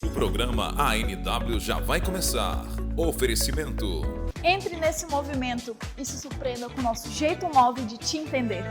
O programa ANW já vai começar. Oferecimento. Entre nesse movimento e se surpreenda com o nosso jeito móvel de te entender.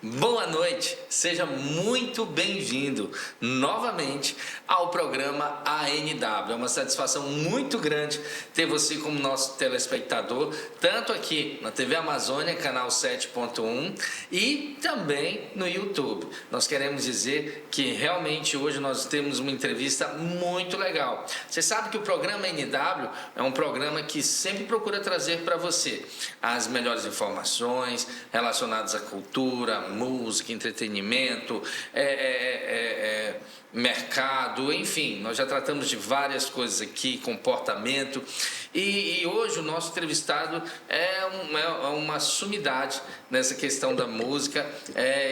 Boa noite, seja muito bem-vindo novamente ao programa ANW. É uma satisfação muito grande ter você como nosso telespectador, tanto aqui na TV Amazônia, canal 7.1 e também no YouTube. Nós queremos dizer que realmente hoje nós temos uma entrevista muito legal. Você sabe que o programa ANW é um programa que sempre procura trazer para você as melhores informações relacionadas à cultura, música, entretenimento, mercado, enfim, nós já tratamos de várias coisas aqui, comportamento, e hoje o nosso entrevistado é uma sumidade nessa questão da música,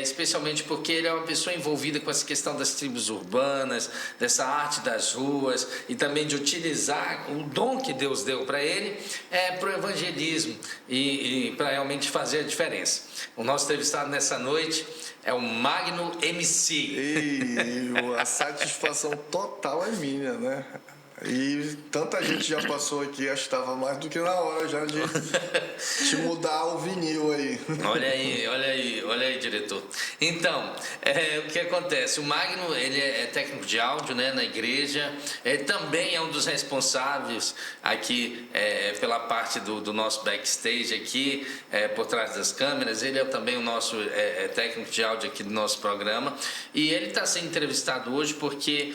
especialmente porque ele é uma pessoa envolvida com essa questão das tribos urbanas, dessa arte das ruas e também de utilizar o dom que Deus deu para ele para o evangelismo e para realmente fazer a diferença. O nosso entrevistado nessa noite é o Magno MC. E a satisfação total é minha, né? E tanta gente já passou aqui, acho que estava mais do que na hora já de mudar o vinil aí. Olha aí, diretor. Então, o que acontece? O Magno, ele é técnico de áudio, né, na igreja, também é um dos responsáveis aqui pela parte do nosso backstage aqui, por trás das câmeras. Ele é também o nosso técnico de áudio aqui do nosso programa, e ele está sendo entrevistado hoje porque,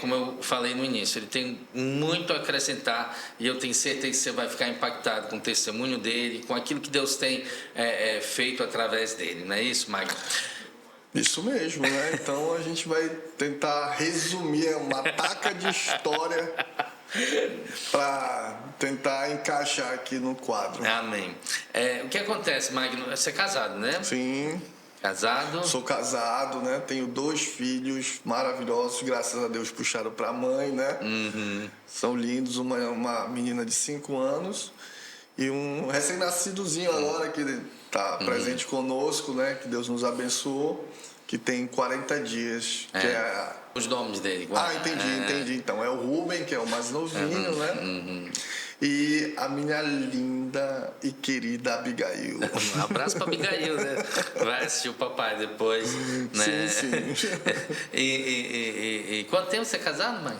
como eu falei no início, ele tem muito a acrescentar e eu tenho certeza que você vai ficar impactado com o testemunho dele, com aquilo que Deus tem feito através dele, não é isso, Magno? Isso mesmo, né? Então a gente vai tentar resumir uma taca de história para tentar encaixar aqui no quadro. Amém. O que acontece, Magno? Você é casado, né? Sim. Casado? Sou casado, né? Tenho 2 filhos maravilhosos, graças a Deus puxaram para a mãe, né? Uhum. São lindos, uma menina de 5 anos e um recém-nascidozinho agora que está presente conosco, né? Que Deus nos abençoou, que tem 40 dias. Que é Os nomes dele. Entendi. Então é o Ruben, que é o mais novinho, né? Uhum. E a minha linda e querida Abigail. Um abraço pra Abigail, né? Vai assistir o papai depois, né? Sim. E quanto tempo você é casado, mãe?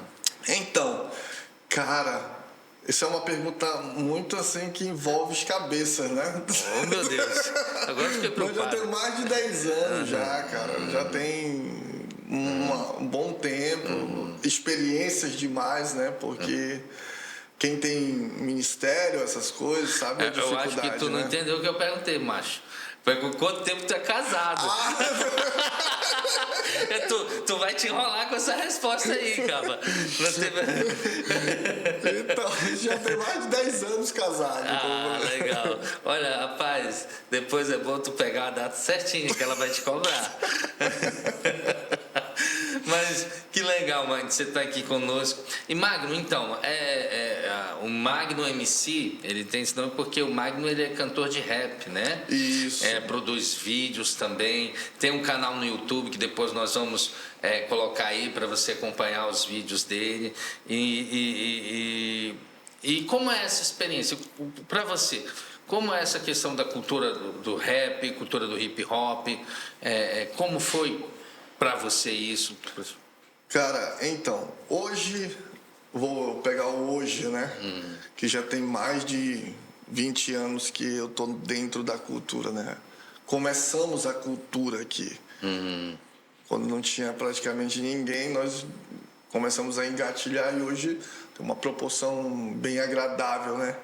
Então, cara, essa é uma pergunta muito assim que envolve as cabeças, né? Oh, meu Deus. Agora fiquei preocupado. Eu já tenho mais de 10 anos já, cara. Já tem um bom tempo, experiências demais, né? Porque quem tem ministério, essas coisas, sabe a dificuldade, eu acho que tu não entendeu o que eu perguntei, macho. Foi com quanto tempo tu é casado? Tu vai te enrolar com essa resposta aí, cara. Então, já tem mais de 10 anos casado. Legal. Olha, rapaz, depois é bom tu pegar a data certinha que ela vai te cobrar. Mas que legal, mãe, de você estar aqui conosco. E Magno, então, o Magno MC, ele tem esse nome porque o Magno, ele é cantor de rap, né? Isso. Produz vídeos também, tem um canal no YouTube que depois nós vamos colocar aí para você acompanhar os vídeos dele. E como é essa experiência para você? Como é essa questão da cultura do rap, cultura do hip hop? Como foi para você isso? Cara, então, hoje, vou pegar o hoje, né? Que já tem mais de 20 anos que eu tô dentro da cultura, né? Começamos a cultura aqui. Quando não tinha praticamente ninguém, nós começamos a engatilhar e hoje tem uma proporção bem agradável, né?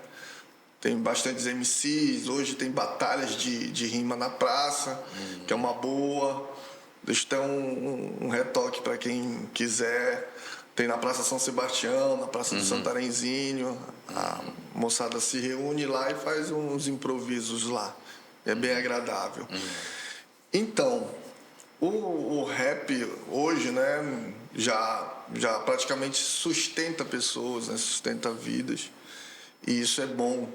Tem bastantes MCs, hoje tem batalhas de rima na praça, que é uma boa. Deixa eu ter um retoque para quem quiser. Tem na Praça São Sebastião, na Praça do Santarenzinho. A moçada se reúne lá e faz uns improvisos lá. é bem agradável. Então, o rap hoje, né, já praticamente sustenta pessoas, né, sustenta vidas, e isso é bom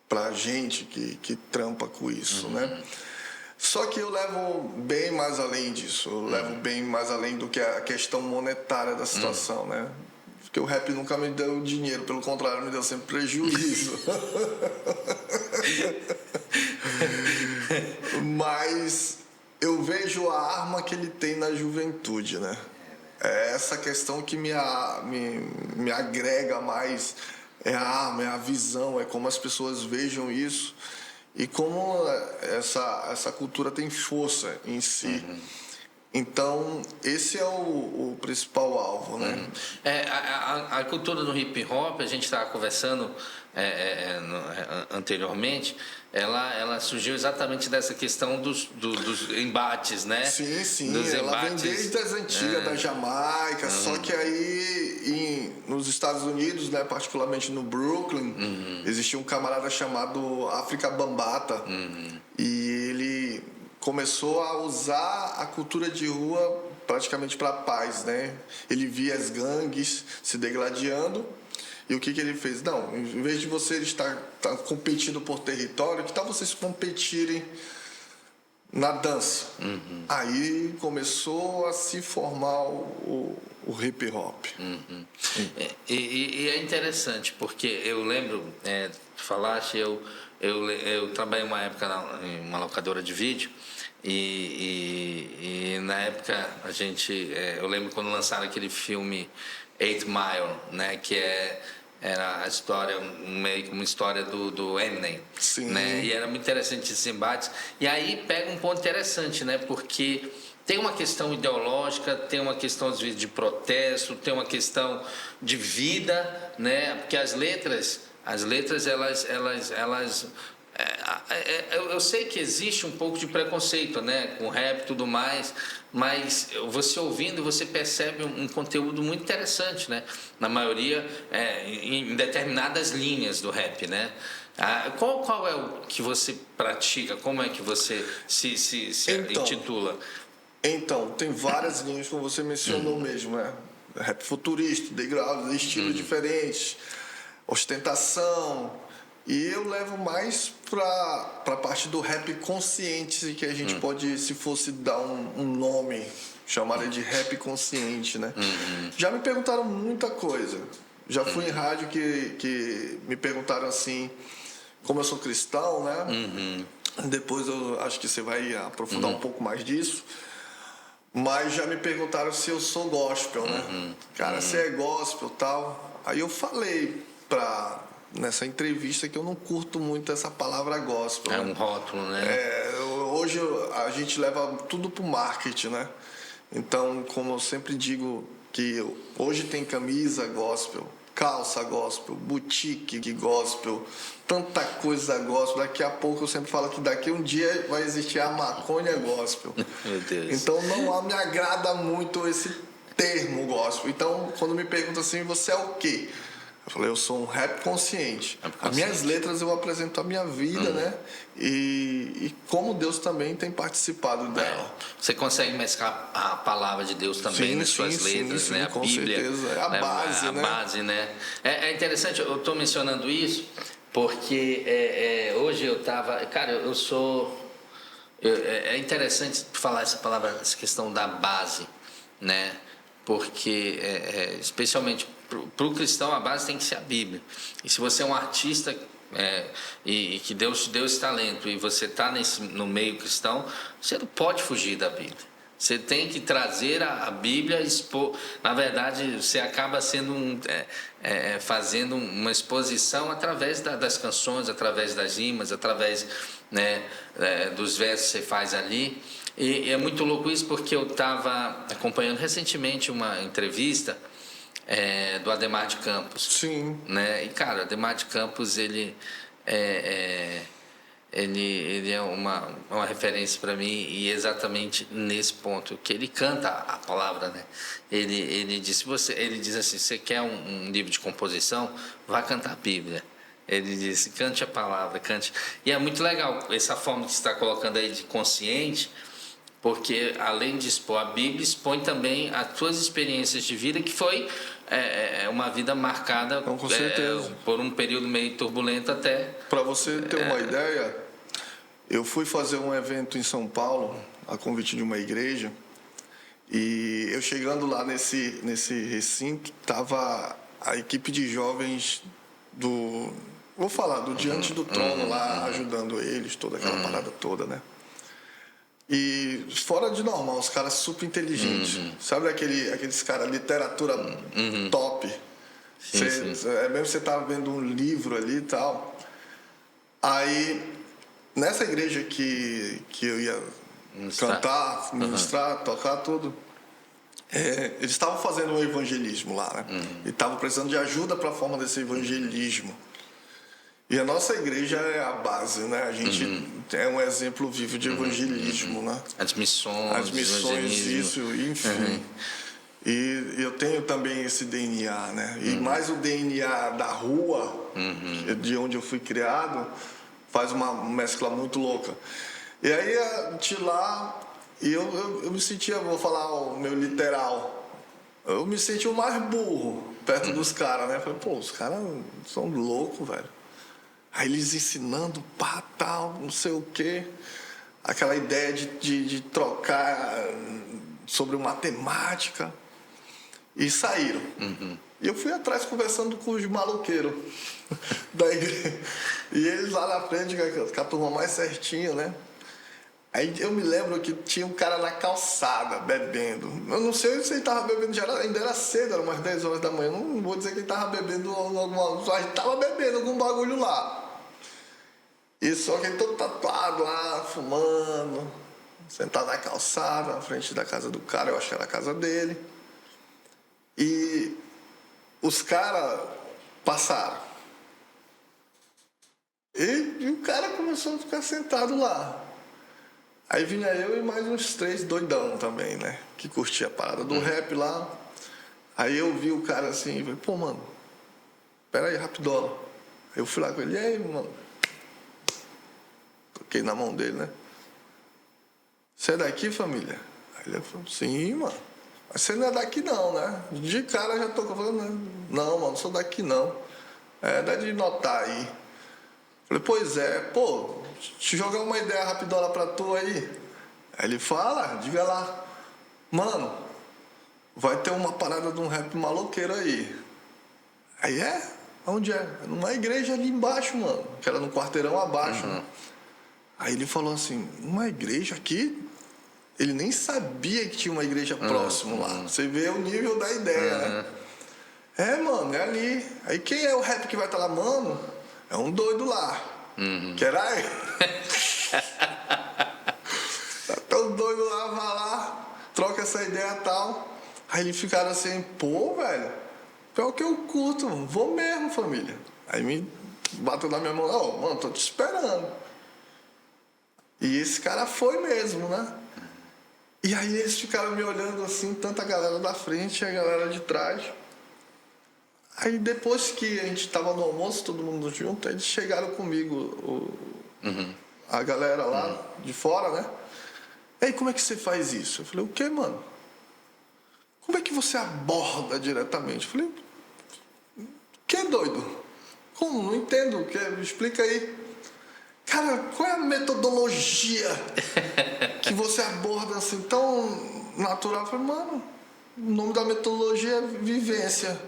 pra gente que trampa com isso, né? Só que eu levo bem mais além disso, eu levo bem mais além do que a questão monetária da situação, né? Porque o rap nunca me deu dinheiro, pelo contrário, me deu sempre prejuízo. Mas eu vejo a arma que ele tem na juventude, né? É essa questão que me agrega mais. É a arma, é a visão, é como as pessoas vejam isso e como essa cultura tem força em si. Então, esse é o principal alvo, né? A cultura do hip hop, a gente estava conversando anteriormente, ela surgiu exatamente dessa questão dos embates, né? Sim, dos ela embates, vem desde as antigas da Jamaica, só que aí nos Estados Unidos, né, particularmente no Brooklyn, existia um camarada chamado África Bambata, e ele começou a usar a cultura de rua praticamente para paz, né? Ele via as gangues se degladiando. E o que ele fez? Não, em vez de vocês estar competindo por território, que tal vocês competirem na dança? Aí começou a se formar o hip hop. E é interessante, porque eu lembro, tu falaste, eu trabalhei uma época em uma locadora de vídeo, e na época eu lembro quando lançaram aquele filme 8 Mile, né, que era a história, meio que uma história do Eminem. Sim. Né? E era muito interessante esses embates. E aí pega um ponto interessante, né? Porque tem uma questão ideológica, tem uma questão, às vezes, de protesto, tem uma questão de vida, né? Porque as letras elas eu sei que existe um pouco de preconceito, né, com rap e tudo mais, mas você ouvindo, você percebe um conteúdo muito interessante, né, na maioria, em determinadas linhas do rap, né. Qual é o que você pratica? Como é que você se intitula? Então, tem várias linhas, como você mencionou mesmo, né? Rap futurista, degraus, estilos diferentes, ostentação. E eu levo mais para a parte do rap consciente, que a gente pode, se fosse dar um nome, chamaria de rap consciente, né? Já me perguntaram muita coisa. Já fui em rádio que me perguntaram assim, como eu sou cristão, né? Depois eu acho que você vai aprofundar um pouco mais disso. Mas já me perguntaram se eu sou gospel, né? Cara, você é gospel e tal. Aí eu falei nessa entrevista que eu não curto muito essa palavra gospel. É um rótulo, né? Hoje a gente leva tudo pro marketing, né? Então, como eu sempre digo, que hoje tem camisa gospel, calça gospel, boutique gospel, tanta coisa gospel. Daqui a pouco eu sempre falo que daqui um dia vai existir a maconha gospel. Meu Deus. Então não me agrada muito esse termo gospel. Então, quando me perguntam assim, você é o quê? Eu falei, eu sou um rap consciente. As minhas letras eu apresento a minha vida, né? E como Deus também tem participado dela. Você consegue mesclar a palavra de Deus também nas suas letras, né? A com Bíblia. Certeza. É a base, a né? base, né? É interessante, eu estou mencionando isso porque hoje eu estava... Cara, eu sou... É interessante falar essa palavra, essa questão da base, né? Porque, especialmente para o cristão, a base tem que ser a Bíblia. E se você é um artista e que Deus te deu esse talento e você está no meio cristão, você não pode fugir da Bíblia. Você tem que trazer a Bíblia, expor. Na verdade, você acaba sendo fazendo uma exposição através das canções, através das rimas, através, né, dos versos que você faz ali. E é muito louco isso porque eu estava acompanhando recentemente uma entrevista do Adhemar de Campos. Sim. Né? E, cara, o Adhemar de Campos, ele é uma referência para mim, e exatamente nesse ponto que ele canta a palavra, né? Ele diz assim, você quer um livro de composição, vá cantar a Bíblia. Ele disse, cante a palavra, cante. E é muito legal essa forma que você está colocando aí de consciente, porque além de expor a Bíblia, expõe também as suas experiências de vida, que foi uma vida marcada com certeza. Por um período meio turbulento até... Para você ter uma ideia, eu fui fazer um evento em São Paulo, a convite de uma igreja, e eu chegando lá nesse recinto, estava a equipe de jovens do Diante do Trono lá, ajudando eles, toda aquela parada toda, né? E fora de normal, os caras super inteligentes. Sabe aqueles caras, literatura top? Sim. É mesmo você tá vendo um livro ali e tal. Aí, nessa igreja que eu ia cantar, ministrar, tocar tudo, eles estavam fazendo um evangelismo lá, né? E estavam precisando de ajuda para a forma desse evangelismo. E a nossa igreja é a base, né? A gente é um exemplo vivo de evangelismo, né? As missões, isso, enfim. E eu tenho também esse DNA, né? E mais o DNA da rua, de onde eu fui criado, faz uma mescla muito louca. E aí, de lá, eu me sentia, vou falar o meu literal, eu me senti o mais burro perto dos caras, né? Falei, pô, os caras são loucos, velho. Aí eles ensinando, pá, tal, não sei o quê. Aquela ideia de trocar sobre matemática. E saíram. E eu fui atrás conversando com os maloqueiros da igreja. E eles lá na frente, com a turma mais certinha, né? Aí eu me lembro que tinha um cara na calçada bebendo. Eu não sei se ele estava bebendo, ainda era cedo, era umas 10 horas da manhã. Eu não vou dizer que ele estava bebendo alguma. Só estava bebendo algum bagulho lá. E só que ele todo tatuado lá, fumando, sentado na calçada, na frente da casa do cara, eu acho que era a casa dele. E os caras passaram. E o cara começou a ficar sentado lá. Aí vinha eu e mais uns 3 doidão também, né? Que curtia a parada do rap lá. Aí eu vi o cara assim e falei, pô, mano, pera aí, rapidola. Aí eu fui lá com ele, e aí, mano? Toquei na mão dele, né? Você é daqui, família? Aí ele falou, sim, mano. Mas você não é daqui não, né? De cara já tô falando, não, mano, não sou daqui não. Dá de notar aí. Falei, pois é, pô, te jogar uma ideia rapidola pra tu aí. Aí ele fala, diga lá, mano, vai ter uma parada de um rap maloqueiro aí. Aí onde é? Numa igreja ali embaixo, mano, que era no quarteirão abaixo, né? Aí ele falou assim, uma igreja aqui? Ele nem sabia que tinha uma igreja próximo lá. Você vê o nível da ideia, né? Mano, é ali. Aí quem é o rap que vai estar lá, mano? É um doido lá. Que era ele. Então o doido lá, vai lá, troca essa ideia e tal. Aí eles ficaram assim, pô, velho, pior que eu curto, mano. Vou mesmo, família. Aí me bateu na minha mão, mano, tô te esperando. E esse cara foi mesmo, né? E aí eles ficaram me olhando assim, tanto a galera da frente e a galera de trás. Aí depois que a gente tava no almoço, todo mundo junto, eles chegaram comigo, a galera lá de fora, né? E aí, como é que você faz isso? Eu falei, o quê, mano? Como é que você aborda diretamente? Eu falei, que é doido? Como? Não entendo, me explica aí. Cara, qual é a metodologia que você aborda assim tão natural? Eu falei, mano, o nome da metodologia é vivência.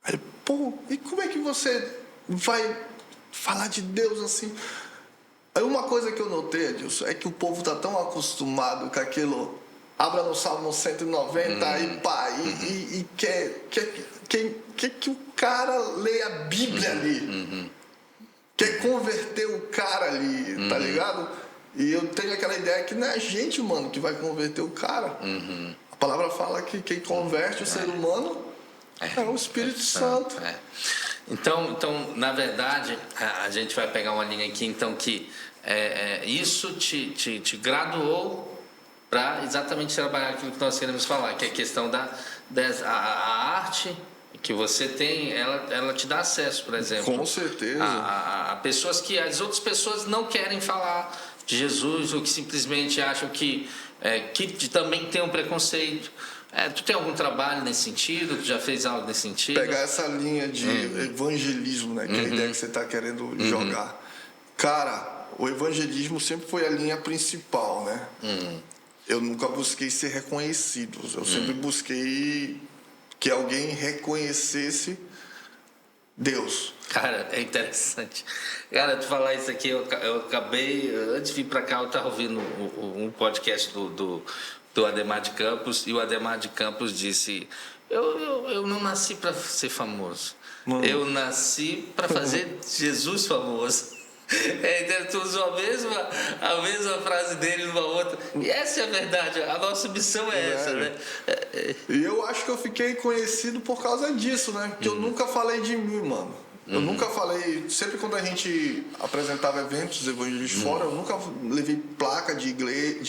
Aí, pô, e como é que você vai falar de Deus assim? Aí uma coisa que eu notei, Adilson, é que o povo tá tão acostumado com aquilo, abra no Salmo 190 e pá, e quer que o cara leia a Bíblia ali. Quer converter o cara ali, tá ligado? E eu tenho aquela ideia que não é a gente, mano, que vai converter o cara. A palavra fala que quem converte o ser humano é o Espírito Santo. Então, na verdade, a gente vai pegar uma linha aqui, então, que isso te graduou para exatamente trabalhar aquilo que nós queremos falar, que é a questão da arte que você tem, ela te dá acesso, por exemplo. Com certeza. A pessoas que as outras pessoas não querem falar de Jesus, ou que simplesmente acham que também tem um preconceito. Tu tem algum trabalho nesse sentido? Tu já fez algo nesse sentido? Pegar essa linha de evangelismo, né? Que é a ideia que você está querendo jogar. Cara, o evangelismo sempre foi a linha principal, né? Eu nunca busquei ser reconhecido. Eu sempre busquei que alguém reconhecesse Deus. Cara, é interessante. Cara, tu falar isso aqui, eu acabei, antes de vir para cá, eu estava ouvindo um podcast do Ademar de Campos, e o Ademar de Campos disse: eu não nasci para ser famoso, eu nasci para fazer Jesus famoso. Então, tu usou a mesma frase dele numa outra, e essa é a verdade, a nossa missão é essa, né? E eu acho que eu fiquei conhecido por causa disso, né? Porque eu nunca falei de mim, mano. Eu nunca falei, sempre quando a gente apresentava eventos evangelísticos fora, eu nunca levei placa de igrejas.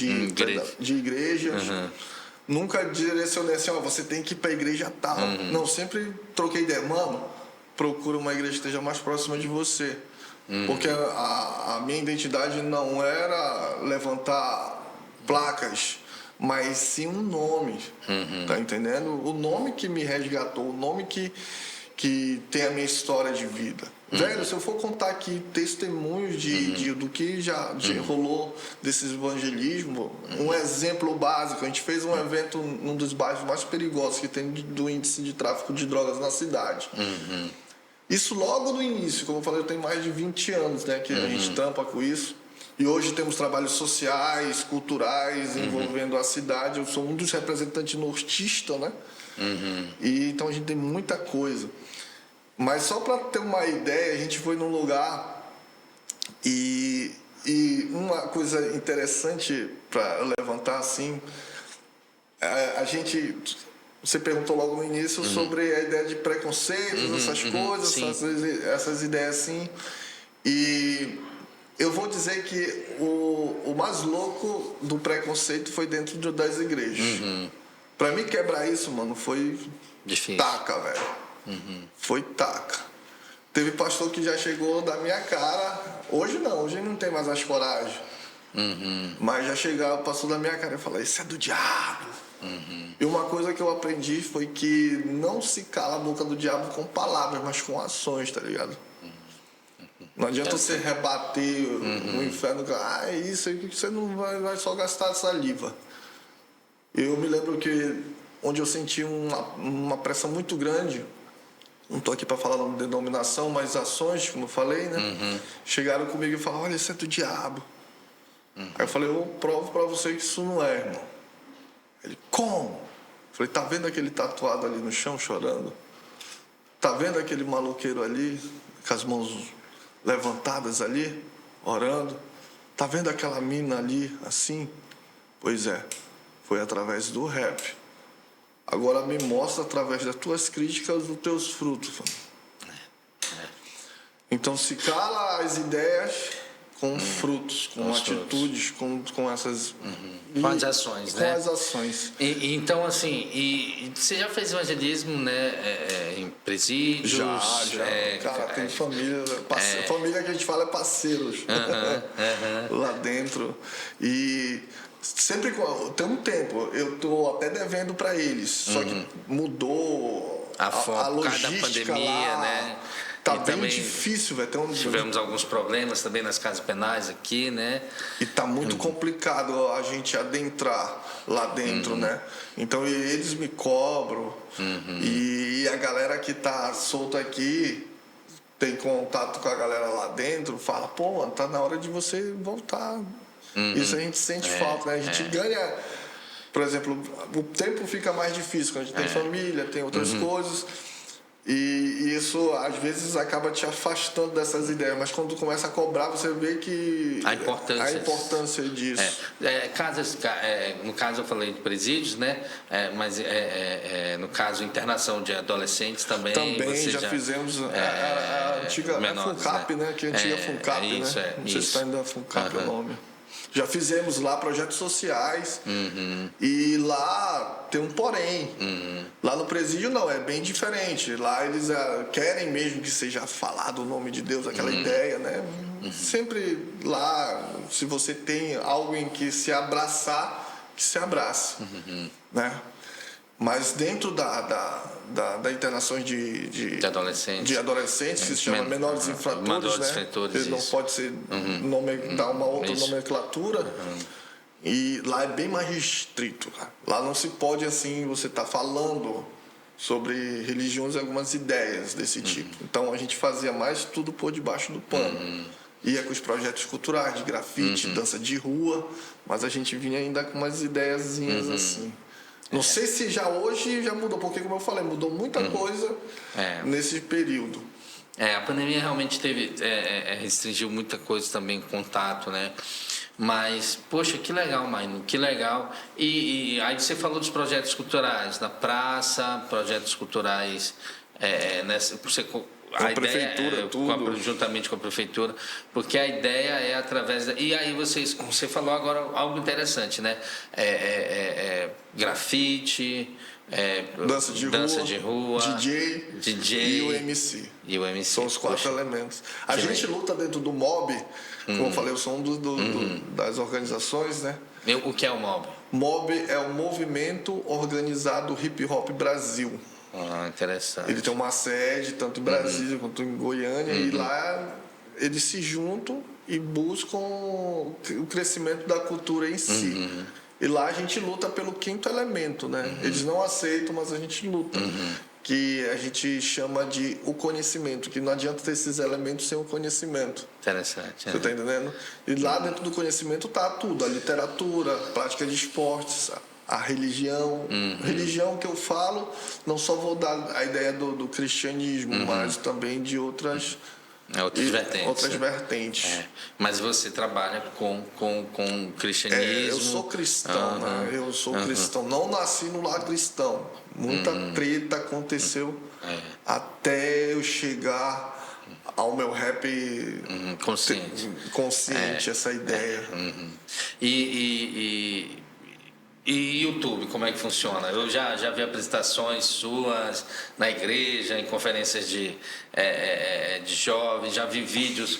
Nunca direcionei assim, você tem que ir pra igreja tal. Não, sempre troquei ideia. Mano, procura uma igreja que esteja mais próxima de você. Porque a minha identidade não era levantar placas, mas sim um nome. Tá entendendo? O nome que me resgatou, o nome que tem a minha história de vida. Velho, se eu for contar aqui testemunhos do que já rolou desses evangelismo, um exemplo básico, a gente fez um evento num dos bairros mais perigosos que tem do índice de tráfico de drogas na cidade. Isso logo no início, como eu falei, eu tenho mais de 20 anos, né, que a gente tampa com isso. E hoje temos trabalhos sociais, culturais, envolvendo a cidade. Eu sou um dos representantes nortistas, né? E então a gente tem muita coisa. Mas só para ter uma ideia, a gente foi num lugar e uma coisa interessante para levantar assim, a gente... Você perguntou logo no início sobre a ideia de preconceitos, essas coisas, essas ideias assim. E eu vou dizer que o mais louco do preconceito foi dentro das igrejas. Pra mim quebrar isso, mano, foi difícil. Taca, velho. Foi taca. Teve pastor que já chegou da minha cara. Hoje não tem mais as coragens. Mas já chegava, passou da minha cara e falava: isso é do diabo. E uma coisa que eu aprendi foi que não se cala a boca do diabo com palavras, mas com ações, tá ligado? Não adianta você rebater no inferno, é isso aí, que você não vai só gastar saliva. Eu me lembro que onde eu senti uma pressão muito grande, não estou aqui para falar da denominação, mas ações, como eu falei, né? Chegaram comigo e falaram: olha, isso é do diabo. Aí eu falei: eu provo para você que isso não é, irmão. Ele: como? Eu falei: tá vendo aquele tatuado ali no chão chorando? Tá vendo aquele maloqueiro ali com as mãos levantadas ali, orando? Tá vendo aquela mina ali assim? Pois é, foi através do rap. Agora me mostra através das tuas críticas os teus frutos. Então se cala as ideias com frutos, com atitudes, com essas... Com as ações, né? Com as ações. Então, assim, e você já fez evangelismo, né? Em presídios? Já. Cara, tem família. Família que a gente fala é parceiros. Lá dentro. E sempre tem um tempo, eu tô até devendo para eles. Só que mudou a logística da pandemia, lá, né? Tá e bem difícil, velho. Tivemos alguns problemas também nas casas penais aqui, né? E tá muito complicado a gente adentrar lá dentro, né? Então eles me cobram. E a galera que tá solta aqui tem contato com a galera lá dentro, fala: pô, mano, tá na hora de você voltar. Isso a gente sente falta, né? A gente ganha, por exemplo, o tempo fica mais difícil quando a gente tem família, tem outras coisas. E isso, às vezes, acaba te afastando dessas ideias. Mas quando tu começa a cobrar, você vê que... A importância disso. No caso, eu falei de presídios, né? Mas no caso, internação de adolescentes também... Também já fizemos a antiga FUNCAP, né? Que é a antiga FUNCAP, né? Não sei se está ainda FUNCAP o nome. Já fizemos lá projetos sociais e lá tem um porém. Lá no presídio não, é bem diferente. Lá eles querem mesmo que seja falado o nome de Deus, aquela ideia, né? Sempre lá, se você tem algo em que se abraçar, que se abrace, né? Mas dentro da internações de adolescentes, que se chama menores infratores, né? Ele não pode ser dar uma outra nomenclatura. E lá é bem mais restrito. Lá não se pode, assim, você tá falando sobre religiões e algumas ideias desse tipo. Então a gente fazia mais tudo por debaixo do pano. Ia com os projetos culturais, de grafite, dança de rua, mas a gente vinha ainda com umas ideiazinhas assim. Não sei se já hoje já mudou, porque como eu falei, mudou muita coisa nesse período. A pandemia realmente restringiu muita coisa também, contato, né? Mas, poxa, que legal, Maino, que legal. E aí você falou dos projetos culturais na praça, projetos culturais com a prefeitura, tudo. Juntamente com a prefeitura, porque a ideia é através e aí você falou agora algo interessante, né? Grafite, dança de rua, DJ e o MC. São os 4 poxa, elementos. A gente luta dentro do MOB, como eu falei, eu sou das organizações, né? O que é o MOB? MOB é o Movimento Organizado Hip Hop Brasil. Interessante. Ele tem uma sede tanto em Brasília quanto em Goiânia, e lá eles se juntam e buscam o crescimento da cultura em si. E lá a gente luta pelo 5º elemento, né? Eles não aceitam, mas a gente luta. Que a gente chama de o conhecimento, que não adianta ter esses elementos sem o conhecimento. Interessante. Você está entendendo? E lá dentro do conhecimento tá tudo, a literatura, a prática de esportes, a religião. Religião que eu falo, não só vou dar a ideia do cristianismo, mas também de outras vertentes. Mas você trabalha com cristianismo? Eu sou cristão, né? Eu sou cristão. Não nasci no lar cristão. Muita treta aconteceu até eu chegar ao meu rap consciente, essa ideia. E YouTube, como é que funciona? Eu já vi apresentações suas na igreja, em conferências de jovens, já vi vídeos,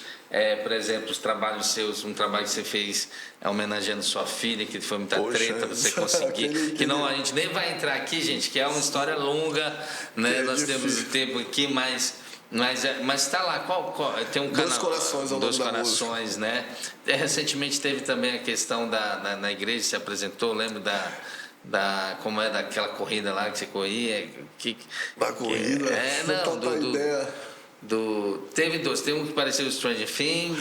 por exemplo, os trabalhos seus, um trabalho que você fez homenageando sua filha, que foi muita treta para você conseguir, a gente nem vai entrar aqui, gente, que é uma história longa, né? Nós temos tempo aqui, mas está lá, tem um canal Dois Corações, né? Recentemente teve também a questão na igreja, se apresentou, lembro como é daquela corrida lá que você corria? Da corrida? Teve dois, tem um que pareceu o Stranger Things,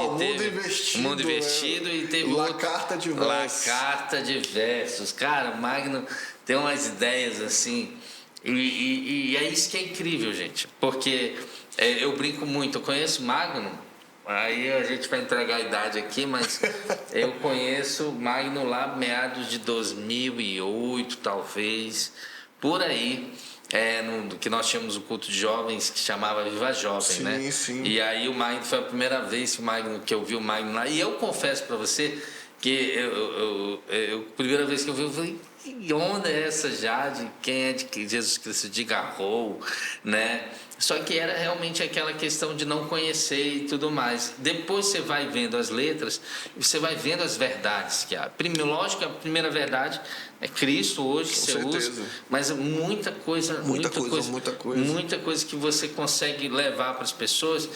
o Mundo Investido, e teve La Carta de Versos. La Carta de Versos. Cara, Magno tem umas ideias assim. E é isso que é incrível, gente, porque eu brinco muito, eu conheço Magno, aí a gente vai entregar a idade aqui, mas eu conheço Magno lá meados de 2008, talvez, por aí, que nós tínhamos o culto de jovens que chamava Viva Jovem, né? Sim. E aí o Magno foi a primeira vez que eu vi o Magno lá, e eu confesso para você que a primeira vez que eu vi, eu falei, que onda é essa já de quem é de Jesus Cristo de Garrou, né? Só que era realmente aquela questão de não conhecer e tudo mais. Depois você vai vendo as letras, você vai vendo as verdades que há. Lógico que a primeira verdade é Cristo hoje, que você usa, mas muita coisa que você consegue levar para as pessoas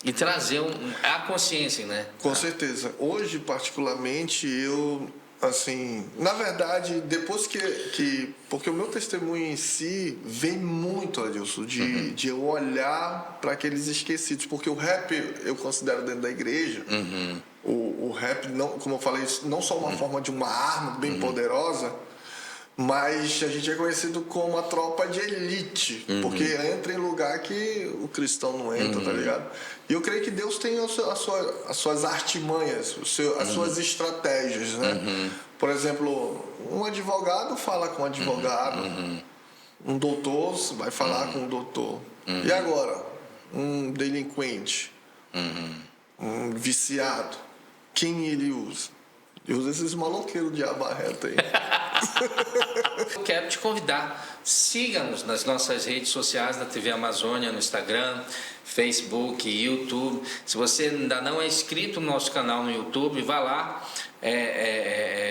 e trazer a consciência, né? Com certeza. Hoje, particularmente, eu... Assim, na verdade, depois porque o meu testemunho em si vem muito, Adilson, de eu olhar para aqueles esquecidos, porque o rap eu considero dentro da igreja, o rap, não, como eu falei, não só uma forma de uma arma bem poderosa, mas a gente é conhecido como a tropa de elite, porque entra em lugar que o cristão não entra, tá ligado? E eu creio que Deus tem as suas artimanhas, as suas estratégias, né? Por exemplo, um advogado fala com um advogado, um doutor vai falar com um doutor. E agora? Um delinquente, um viciado. quem ele usa. Ele usa esses maloqueiros de abarreta aí. Eu quero te convidar, siga-nos nas nossas redes sociais da TV Amazônia, no Instagram, Facebook, YouTube. Se você ainda não é inscrito no nosso canal no YouTube, vá lá.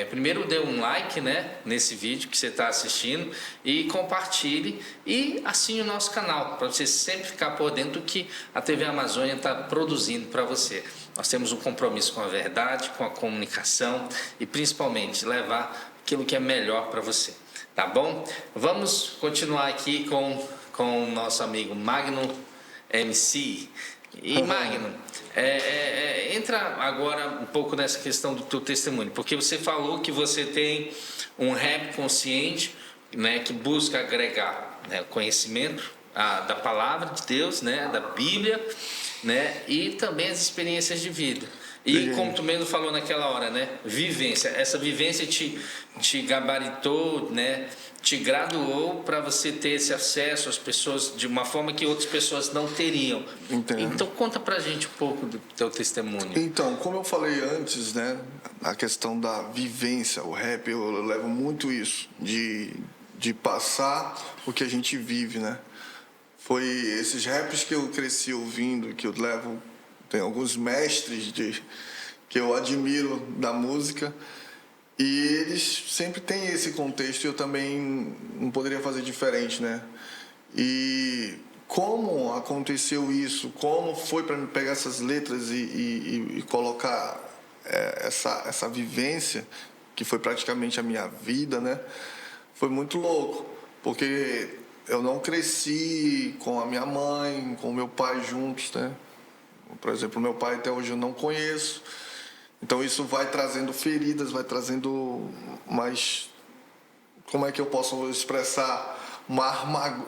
Primeiro dê um like, né, nesse vídeo que você está assistindo e compartilhe e assine o nosso canal para você sempre ficar por dentro do que a TV Amazônia está produzindo para você. Nós temos um compromisso com a verdade, com a comunicação e principalmente levar aquilo que é melhor para você, tá bom? Vamos continuar aqui com o nosso amigo Magno MC. E Magno, entra agora um pouco nessa questão do teu testemunho, porque você falou que você tem um rap consciente, né, que busca agregar, né, conhecimento da palavra de Deus, né, da Bíblia, né, e também as experiências de vida. E como tu mesmo falou naquela hora, né, vivência. Essa vivência te gabaritou, né, te graduou para você ter esse acesso às pessoas de uma forma que outras pessoas não teriam. Entendo. Então conta pra gente um pouco do teu testemunho. Então, como eu falei antes, né, a questão da vivência, o rap, eu levo muito isso, de passar o que a gente vive, né. Foi esses raps que eu cresci ouvindo, que eu levo, tem alguns mestres que eu admiro da música, e eles sempre têm esse contexto e eu também não poderia fazer diferente, né? E como aconteceu isso, como foi para me pegar essas letras e colocar essa vivência, que foi praticamente a minha vida, né? Foi muito louco, porque eu não cresci com a minha mãe, com o meu pai juntos, né? Por exemplo, meu pai até hoje eu não conheço. Então isso vai trazendo feridas, vai trazendo mais... Como é que eu posso expressar? Uma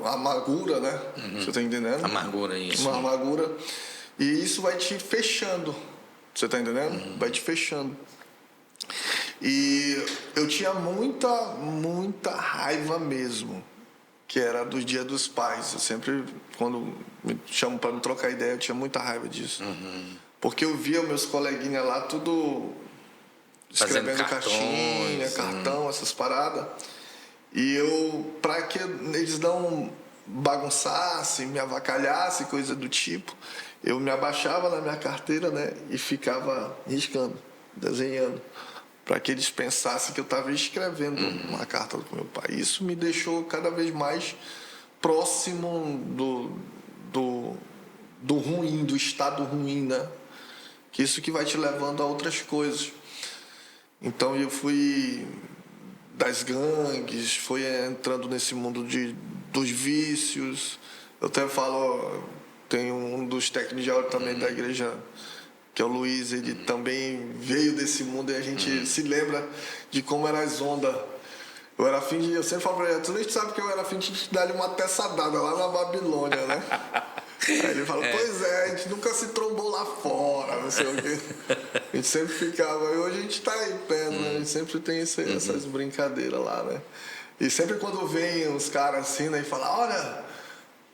amargura, né? Você está entendendo? Amargura, isso. Uma amargura. E isso vai te fechando. Você está entendendo? Vai te fechando. E eu tinha muita raiva mesmo, que era do Dia dos Pais. Eu sempre, quando me chamam para me trocar ideia, eu tinha muita raiva disso. Porque eu via meus coleguinhas lá tudo escrevendo cartinha, cartão, essas paradas. E eu, para que eles não bagunçassem, me avacalhassem, coisa do tipo, eu me abaixava na minha carteira, né, e ficava riscando, desenhando, para que eles pensassem que eu estava escrevendo uma carta para meu pai. Isso me deixou cada vez mais próximo do ruim, do estado ruim, né? Que isso que vai te levando a outras coisas. Então eu fui das gangues, fui entrando nesse mundo dos vícios. Eu até falo, tem um dos técnicos de áudio também da igreja, que é o Luiz, ele também veio desse mundo e a gente se lembra de como eram as ondas. Eu sempre falo pra ele, tu nem sabe que eu era afim de te dar uma teçadada lá na Babilônia, né? Aí ele fala, pois é, a gente nunca se trombou lá fora, não sei o quê. A gente sempre ficava, e hoje a gente tá aí perto, né? A gente sempre tem essas brincadeiras lá, né? E sempre quando vem os caras assim, né, e falam, olha,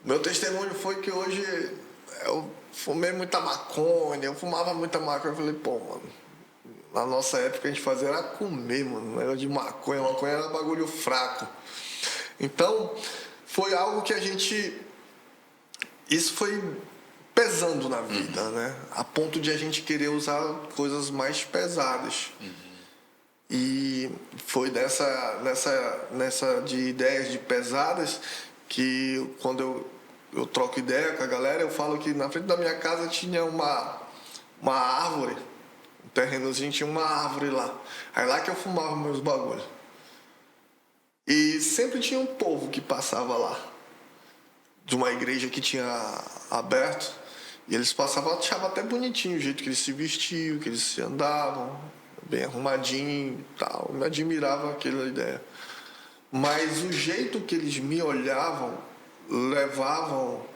meu testemunho foi que hoje eu fumei muita maconha, eu fumava muita maconha. Eu falei, pô, mano, na nossa época a gente fazia era comer, mano, negócio de maconha era bagulho fraco. Então, foi algo que isso foi pesando na vida, né? A ponto de a gente querer usar coisas mais pesadas. E foi nessa de ideias de pesadas que quando eu troco ideia com a galera, eu falo que na frente da minha casa tinha uma árvore, um terrenozinho, tinha uma árvore lá. Aí lá que eu fumava meus bagulhos. E sempre tinha um povo que passava lá, de uma igreja que tinha aberto, e eles passavam, achavam até bonitinho o jeito que eles se vestiam, que eles se andavam, bem arrumadinho e tal. Eu me admirava aquela ideia. Mas o jeito que eles me olhavam levavam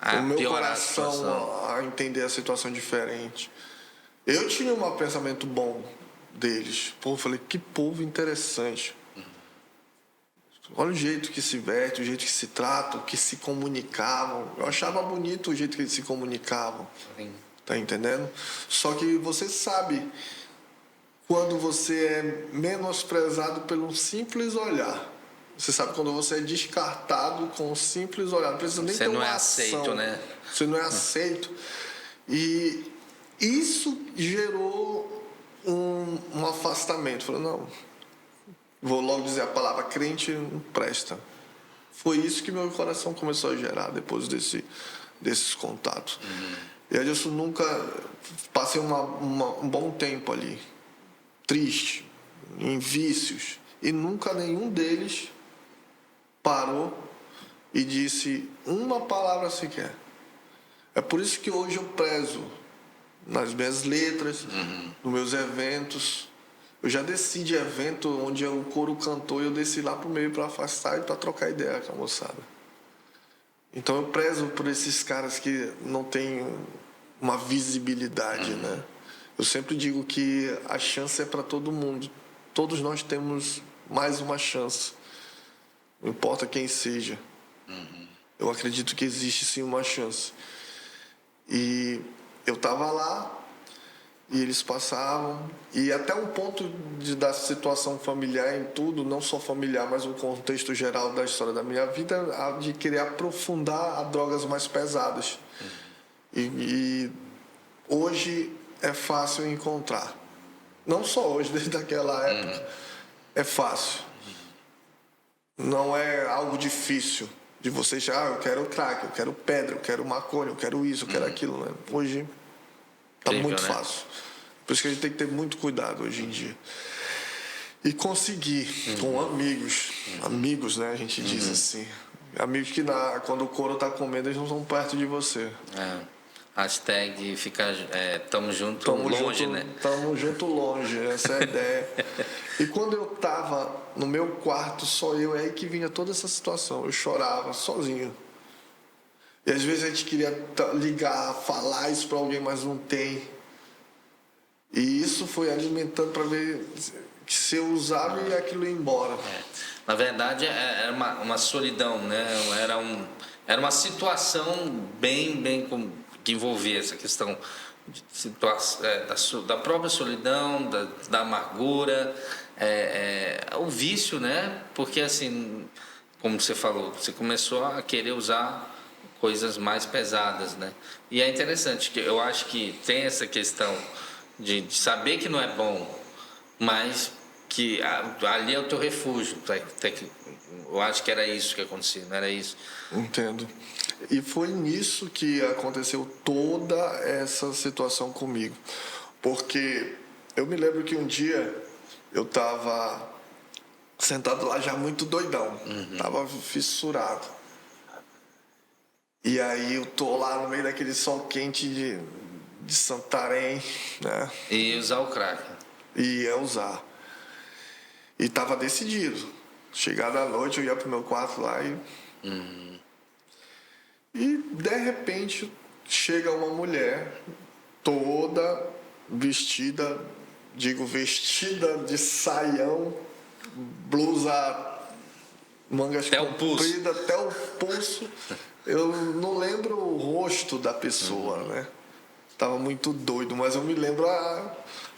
o meu coração a entender a situação diferente. Eu tinha um pensamento bom deles. Pô, eu falei, que povo interessante. Olha o jeito que se veste, o jeito que se trata, o que se comunicavam. Eu achava bonito o jeito que eles se comunicavam. Tá entendendo? Só que você sabe quando você é menosprezado pelo simples olhar. Você sabe quando você é descartado com um simples olhar. Não precisa nem Você ter não uma é ação. aceito, né? Você não é aceito. E isso gerou um afastamento. Falei, não, vou logo dizer a palavra crente não presta. Foi isso que meu coração começou a gerar depois desses contatos. E aí eu nunca passei um bom tempo ali, triste, em vícios, e nunca nenhum deles parou e disse uma palavra sequer. É por isso que hoje eu prezo nas minhas letras, nos meus eventos. Eu já desci de evento onde o coro cantou e eu desci lá pro meio para afastar e para trocar ideia com a moçada. Então eu prezo por esses caras que não têm uma visibilidade, né? Eu sempre digo que a chance é para todo mundo. Todos nós temos mais uma chance. Não importa quem seja. Eu acredito que existe sim uma chance. E eu estava lá e eles passavam. E até um ponto da situação familiar em tudo, não só familiar, mas o contexto geral da história da minha vida, de querer aprofundar a drogas mais pesadas. E hoje é fácil encontrar. Não só hoje, desde aquela época. É fácil. Não é algo difícil de você já, eu quero crack, eu quero pedra, eu quero maconha, eu quero isso, eu quero aquilo. Né? Hoje tá muito fácil. Por isso que a gente tem que ter muito cuidado hoje em dia. E conseguir com amigos, né? A gente diz assim. Amigos que quando o couro tá comendo, eles não estão perto de você. Hashtag tamo junto longe, né? Tamo junto longe, essa é a ideia. E quando eu tava no meu quarto, só eu, é aí que vinha toda essa situação. Eu chorava sozinho. E às vezes a gente queria ligar, falar isso pra alguém, mas não tem. E isso foi alimentando para ver que se eu usava e aquilo ia embora. Na verdade, era uma solidão, né? Era uma situação bem que envolvia essa questão da própria solidão, da amargura, o vício, né? Porque, assim, como você falou, você começou a querer usar coisas mais pesadas, né? E é interessante, que eu acho que tem essa questão de saber que não é bom, mas que ali é o teu refúgio. Eu acho que era isso que acontecia, não era isso? Entendo. E foi nisso que aconteceu toda essa situação comigo. Porque eu me lembro que um dia eu estava sentado lá já muito doidão. Tava fissurado. E aí eu tô lá no meio daquele sol quente de Santarém, né? E usar o crack. Ia usar. E tava decidido. Chegada a noite, eu ia pro meu quarto lá e... E, de repente, chega uma mulher toda vestida de saião, blusa, mangas compridas, até o pulso. Eu não lembro o rosto da pessoa, né? Tava muito doido, mas eu me lembro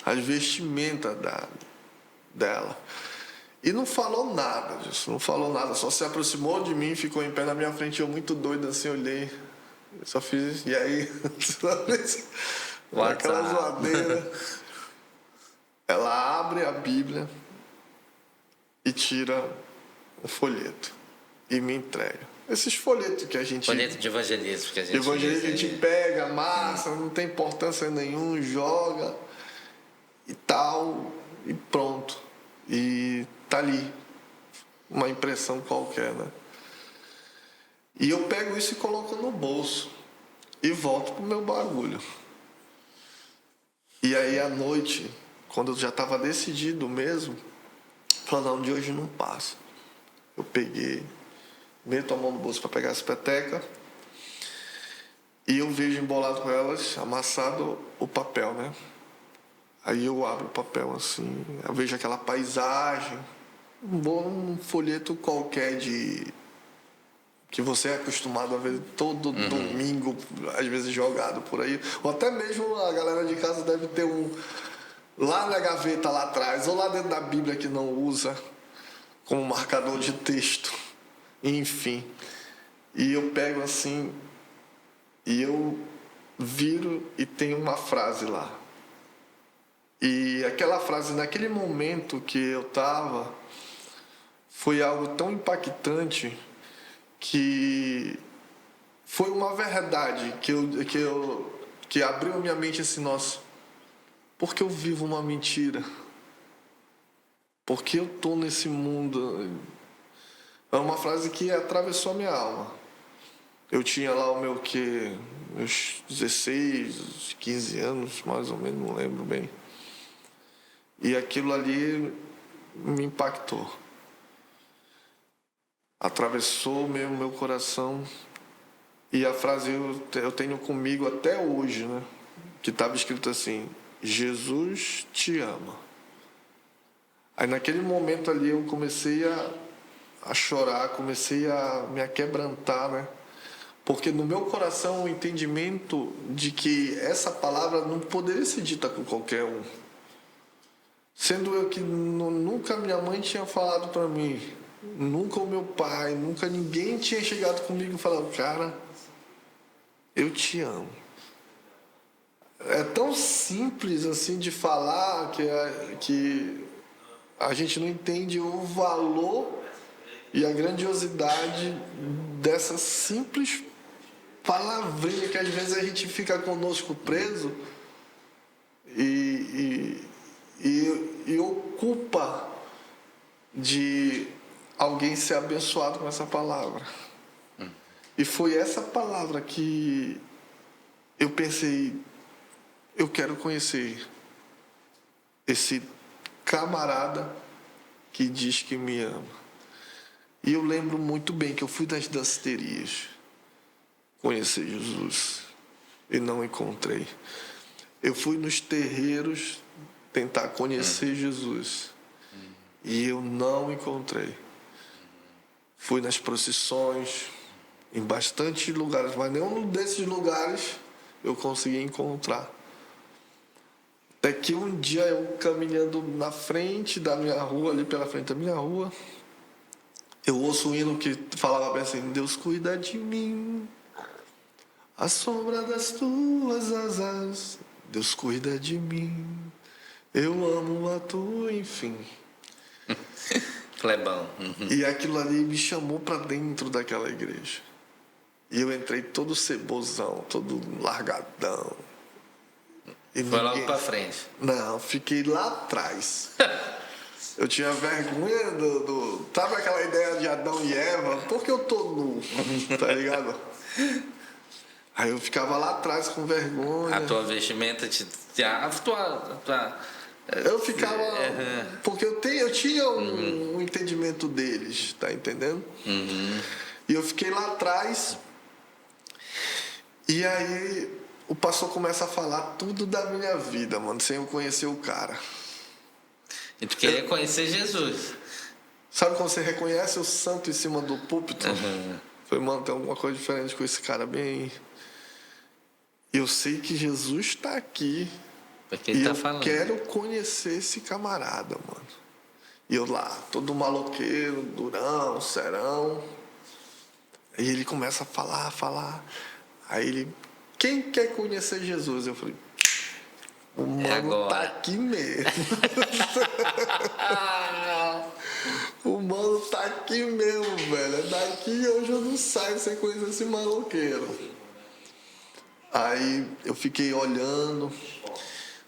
as vestimentas dela. E não falou nada disso, não falou nada. Só se aproximou de mim, ficou em pé na minha frente, eu muito doido assim, olhei. Eu só fiz, e aí? Aquela zoadeira. Ela abre a Bíblia e tira um folheto e me entrega. Esses folhetos que a gente... Folheto de evangelismo que a gente... Evangelismo que a gente pega, amassa, não tem importância nenhuma, joga e tal, e pronto. E tá ali, uma impressão qualquer, né? E eu pego isso e coloco no bolso e volto pro meu barulho. E aí à noite, quando eu já estava decidido mesmo, falei, não, de hoje não passa. Eu peguei, meto a mão no bolso para pegar as petecas e eu vejo embolado com elas, amassado o papel, né? Aí eu abro o papel assim, eu vejo aquela paisagem, um folheto qualquer que você é acostumado a ver todo domingo, às vezes jogado por aí. Ou até mesmo a galera de casa deve ter lá na gaveta lá atrás, ou lá dentro da Bíblia que não usa como marcador de texto, enfim. E eu pego assim, e eu viro e tem uma frase lá. E aquela frase, naquele momento que eu estava, foi algo tão impactante que foi uma verdade que abriu a minha mente assim, nossa, por que eu vivo uma mentira? Por que eu estou nesse mundo? É uma frase que atravessou a minha alma. Eu tinha lá o meu meus 16, 15 anos, mais ou menos, não lembro bem. E aquilo ali me impactou. Atravessou mesmo meu coração. E a frase eu tenho comigo até hoje, né? Que estava escrito assim: Jesus te ama. Aí naquele momento ali eu comecei a chorar, comecei a me aquebrantar, né? Porque no meu coração o entendimento de que essa palavra não poderia ser dita com qualquer um. Sendo eu que nunca minha mãe tinha falado para mim, nunca o meu pai, nunca ninguém tinha chegado comigo e falado: cara, eu te amo. É tão simples assim de falar que a gente não entende o valor e a grandiosidade dessa simples palavrinha que às vezes a gente fica conosco preso e ocupa de alguém ser abençoado com essa palavra. E foi essa palavra que eu pensei, eu quero conhecer esse camarada que diz que me ama. E eu lembro muito bem que eu fui nas danceterias conhecer Jesus e não encontrei. Eu fui nos terreiros tentar conhecer Jesus e eu não encontrei. Fui nas procissões, em bastante lugares, mas nenhum desses lugares eu consegui encontrar. Até que um dia eu caminhando na frente da minha rua, ali pela frente da minha rua, eu ouço um hino que falava bem assim: Deus cuida de mim, à sombra das tuas asas, Deus cuida de mim, eu amo a tua, enfim. Clebão. E aquilo ali me chamou para dentro daquela igreja. E eu entrei todo cebosão, todo largadão. E foi logo para frente? Não, fiquei lá atrás. Eu tinha vergonha sabe aquela ideia de Adão e Eva? Por que eu tô nu? Tá ligado? Aí eu ficava lá atrás com vergonha. A tua vestimenta eu ficava... Porque eu tinha um entendimento deles, tá entendendo? E eu fiquei lá atrás. E aí o pastor começa a falar tudo da minha vida, mano, sem eu conhecer o cara. E tu queria conhecer Jesus. Sabe quando você reconhece o santo em cima do púlpito? Falei, mano, tem alguma coisa diferente com esse cara bem... Eu sei que Jesus está aqui. Porque ele e tá eu falando. Quero conhecer esse camarada, mano. E eu lá, todo maloqueiro, durão, serão. E ele começa a falar. Aí ele, quem quer conhecer Jesus? Eu falei, o mano tá aqui mesmo. O mano tá aqui mesmo, velho. Daqui hoje eu não saio sem conhecer esse maloqueiro. Aí eu fiquei olhando.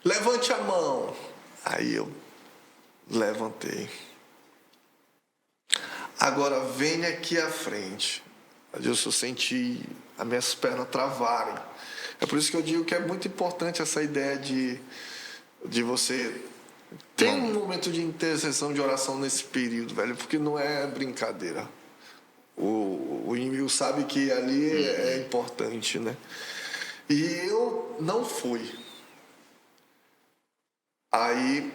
Levante a mão. Aí eu levantei. Agora venha aqui à frente. Eu só senti as minhas pernas travarem. É por isso que eu digo que é muito importante essa ideia de você ter um momento de intercessão, de oração nesse período, velho, porque não é brincadeira. O inimigo sabe que ali é importante, né? E eu não fui. Aí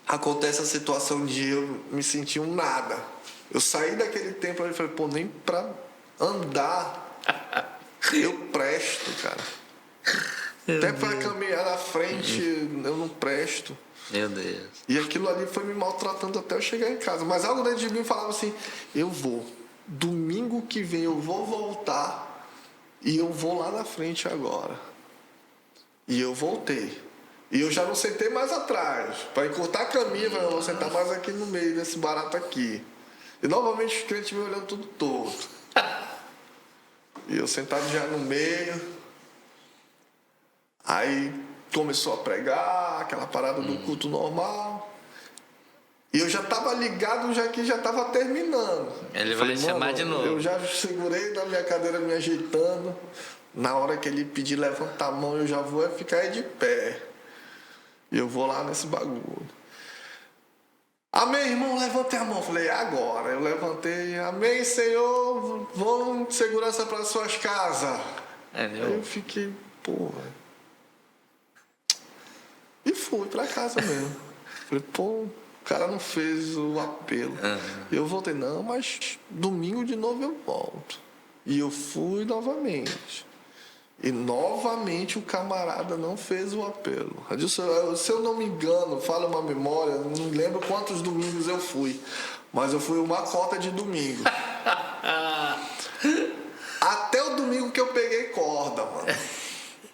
acontece a situação de eu me sentir um nada. Eu saí daquele templo e falei, pô, nem pra andar eu presto, cara. Até para caminhar na frente, eu não presto. Meu Deus. E aquilo ali foi me maltratando até eu chegar em casa. Mas algo dentro de mim falava assim, eu vou. Domingo que vem eu vou voltar e eu vou lá na frente agora. E eu voltei. E eu já não sentei mais atrás. Para encurtar caminho, eu vou sentar mais aqui no meio desse barato aqui. E novamente os crentes me olhando tudo torto. E eu sentado já no meio. Aí começou a pregar, aquela parada do culto normal. E eu já estava ligado, já que já estava terminando. Ele vai chamar de novo. Eu já segurei na minha cadeira me ajeitando. Na hora que ele pedir levantar a mão, eu já vou ficar aí de pé. E eu vou lá nesse bagulho. Amém, irmão, levantei a mão. Falei, agora. Eu levantei, amém, Senhor, vão de segurança para suas casas. Aí eu fiquei, porra. E fui para casa mesmo. Falei, pô, o cara não fez o apelo. Eu voltei, não, mas domingo de novo eu volto. E eu fui novamente. E novamente o camarada não fez o apelo. Se eu não me engano, fala uma memória, não lembro quantos domingos eu fui. Mas eu fui uma cota de domingo. Até o domingo que eu peguei corda, mano.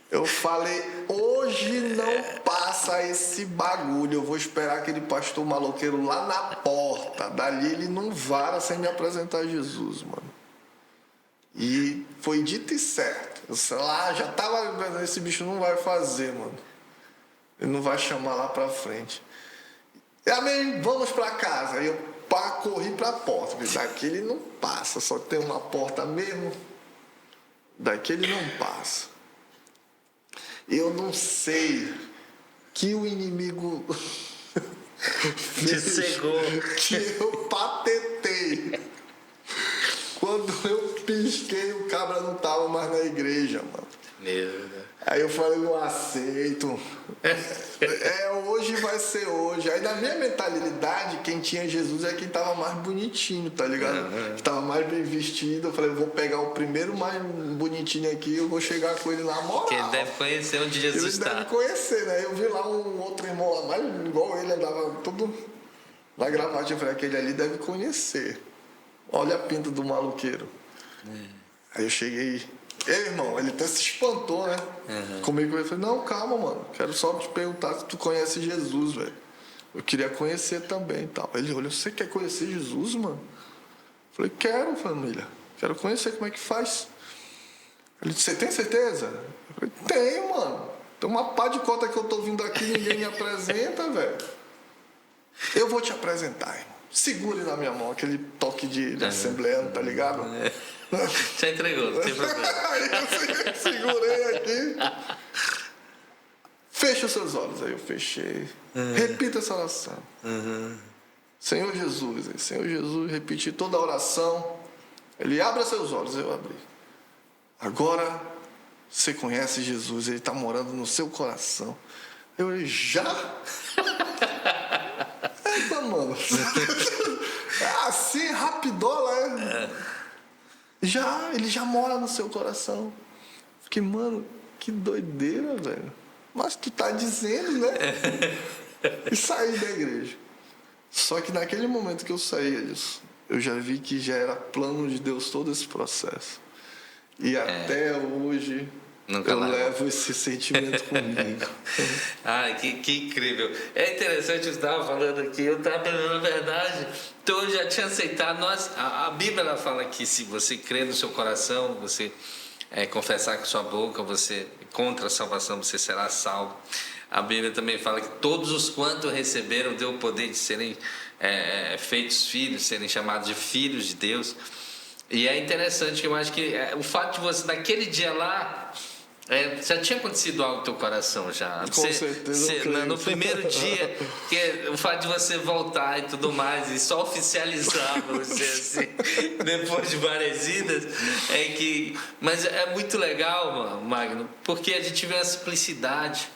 Eu falei, hoje não passa esse bagulho. Eu vou esperar aquele pastor maloqueiro lá na porta. Dali ele não vara sem me apresentar a Jesus, mano. E foi dito e certo. Eu sei lá, já tava. Esse bicho não vai fazer, mano. Ele não vai chamar lá pra frente. E amém, vamos pra casa. Aí eu corri pra porta. Daqui ele não passa, só tem uma porta mesmo. Daqui ele não passa. Eu não sei que o inimigo te cegou, que eu patetei. Quando eu pisquei, o cabra não tava mais na igreja, mano. Meu Deus. Aí eu falei, não aceito. Hoje vai ser hoje. Aí na minha mentalidade, quem tinha Jesus é quem tava mais bonitinho, tá ligado? Que tava mais bem vestido. Eu falei, vou pegar o primeiro mais bonitinho aqui, eu vou chegar com ele na moral. Que ele deve conhecer onde Jesus está. Ele deve conhecer, né? Eu vi lá um outro irmão lá, mas igual ele, andava tudo na gravatinha. Eu falei, aquele ali deve conhecer. Olha a pinta do maluqueiro. Aí eu cheguei... Ei, irmão, ele até se espantou, né? Comigo, ele falou, não, calma, mano. Quero só te perguntar se tu conhece Jesus, velho. Eu queria conhecer também e tal. Ele olhou, você quer conhecer Jesus, mano? Eu falei, quero, família. Quero conhecer como é que faz. Ele disse, você tem certeza? Eu falei, tenho, mano. Tem uma pá de cota que eu tô vindo aqui e ninguém me apresenta, velho. Eu vou te apresentar, irmão. Segure na minha mão, aquele toque de assembleano, tá ligado? Já entregou, não tem problema. Aí eu segurei aqui. Feche os seus olhos. Aí eu fechei. Repita essa oração. Senhor Jesus, repeti toda a oração. Ele abre seus olhos, eu abri. Agora você conhece Jesus, ele está morando no seu coração. Eu já? Eita, mano. Assim, rapidola, né? Ele já mora no seu coração. Fiquei, mano, que doideira, velho. Mas tu tá dizendo, né? E saí da igreja. Só que naquele momento que eu saía disso, eu já vi que já era plano de Deus todo esse processo. E até hoje nunca eu mais levo esse sentimento comigo. Ai, que incrível. É interessante, eu estava falando aqui, eu estava, na verdade, então eu já tinha aceitado. A Bíblia ela fala que se você crer no seu coração, você confessar com sua boca, você contra a salvação, você será salvo. A Bíblia também fala que todos os quantos receberam deu o poder de serem feitos filhos, serem chamados de filhos de Deus. E é interessante, eu acho que o fato de você, naquele dia lá, já tinha acontecido algo no teu coração já. Com certeza. No primeiro dia, que o fato de você voltar e tudo mais, e só oficializar, vamos dizer assim, depois de várias idas, mas é muito legal, Magno, porque a gente vê a simplicidade.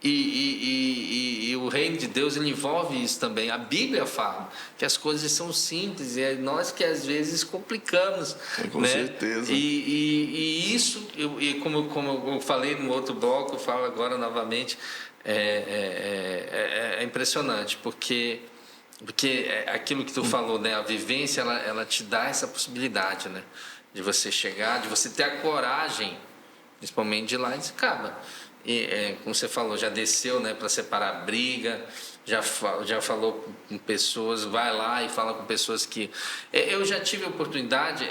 E o reino de Deus, ele envolve isso também. A Bíblia fala que as coisas são simples, e é nós que às vezes complicamos. Com certeza. E isso, como eu falei no outro bloco, eu falo agora novamente, é impressionante, porque aquilo que tu falou, né, a vivência, ela te dá essa possibilidade, né, de você chegar, de você ter a coragem, principalmente de ir lá e dizer, cara, como você falou, já desceu, né, para separar a briga, já falou com pessoas, vai lá e fala com pessoas que... Eu já tive a oportunidade,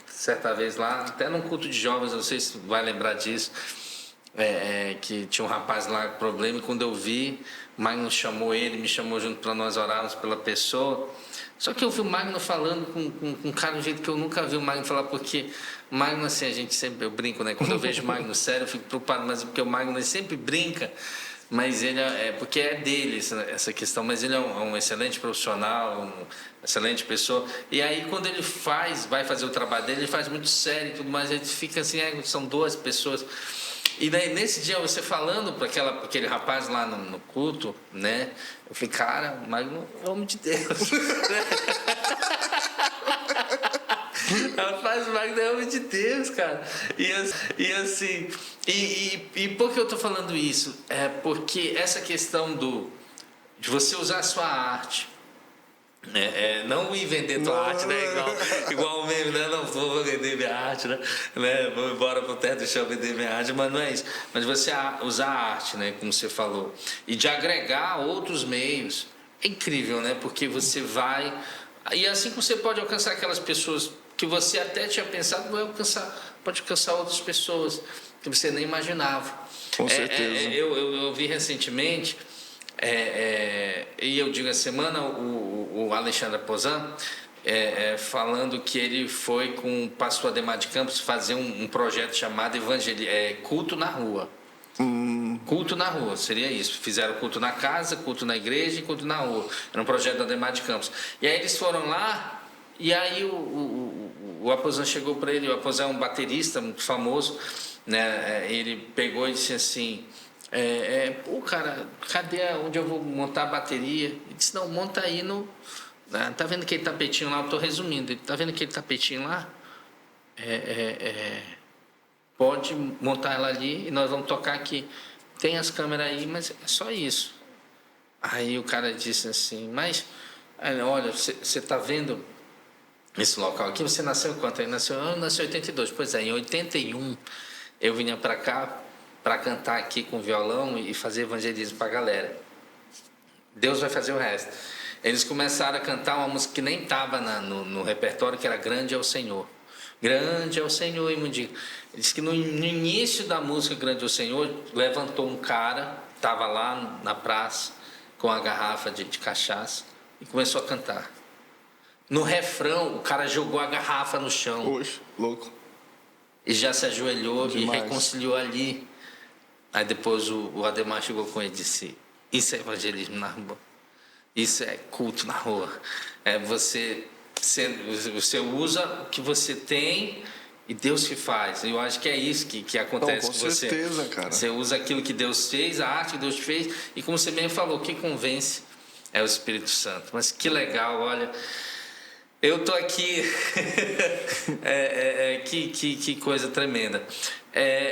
certa vez lá, até num culto de jovens, não sei se você vai lembrar disso, que tinha um rapaz lá com problema, e quando eu vi, Magno chamou ele, me chamou junto para nós orarmos pela pessoa. Só que eu vi o Magno falando com um cara de um jeito que eu nunca vi o Magno falar, porque Magno, assim, eu brinco, né? Quando eu vejo o Magno sério, eu fico preocupado, mas porque o Magno ele sempre brinca, mas ele porque é dele essa questão, mas ele é um excelente profissional, uma excelente pessoa. E aí, quando ele vai fazer o trabalho dele, ele faz muito sério e tudo mais, ele fica assim, são 2 pessoas. E daí, nesse dia, você falando para aquele rapaz lá no culto, né? Eu falei, cara, o Magno é homem de Deus. Rapaz, o Magno é homem de Deus, cara. E assim, por que eu tô falando isso? É porque essa questão de você usar a sua arte, não ir vender tua arte, né? Igual o meme, né? Não vou vender minha arte, né? Vou embora pro teto do chão vender minha arte, mas não é isso. Mas você usar a arte, né? Como você falou, e de agregar outros meios, é incrível, né? Porque você vai... E assim que você pode alcançar aquelas pessoas que você até tinha pensado, pode alcançar outras pessoas que você nem imaginava. Com certeza. Eu vi recentemente... e eu digo, a semana o Alexandre Pozan falando que ele foi com o pastor Ademar de Campos fazer um projeto chamado Culto na Rua. Culto na Rua, seria isso. Fizeram culto na casa, culto na igreja e culto na rua. Era um projeto do Ademar de Campos. E aí eles foram lá, e aí o Aposan chegou para ele. O Aposan é um baterista muito famoso, né? Ele pegou e disse assim... pô, cara, cadê onde eu vou montar a bateria? Ele disse, não, monta aí no... Tá vendo aquele tapetinho lá? Eu tô resumindo. Ele tá vendo aquele tapetinho lá? Pode montar ela ali e nós vamos tocar aqui. Tem as câmeras aí, mas é só isso. Aí o cara disse assim, mas... olha, você tá vendo esse local aqui? Você nasceu quanto? Eu nasci em 82. Pois é, em 81 eu vinha para cá para cantar aqui com violão e fazer evangelismo para a galera. Deus vai fazer o resto. Eles começaram a cantar uma música que nem estava no repertório, que era Grande é o Senhor. Grande é o Senhor, e Mundico. Ele disse que no início da música Grande é o Senhor, levantou um cara, estava lá na praça, com a garrafa de cachaça, e começou a cantar. No refrão, o cara jogou a garrafa no chão. Oxe, louco. E já se ajoelhou Demais. E reconciliou ali. Aí depois o Ademar chegou com ele e disse, isso é evangelismo na rua. Isso é culto na rua. Você usa o que você tem e Deus que faz. Eu acho que é isso que acontece com você. Com certeza, cara. Você usa aquilo que Deus fez, a arte que Deus fez, e como você bem falou, quem convence é o Espírito Santo. Mas que legal, olha... Eu tô aqui, que coisa tremenda.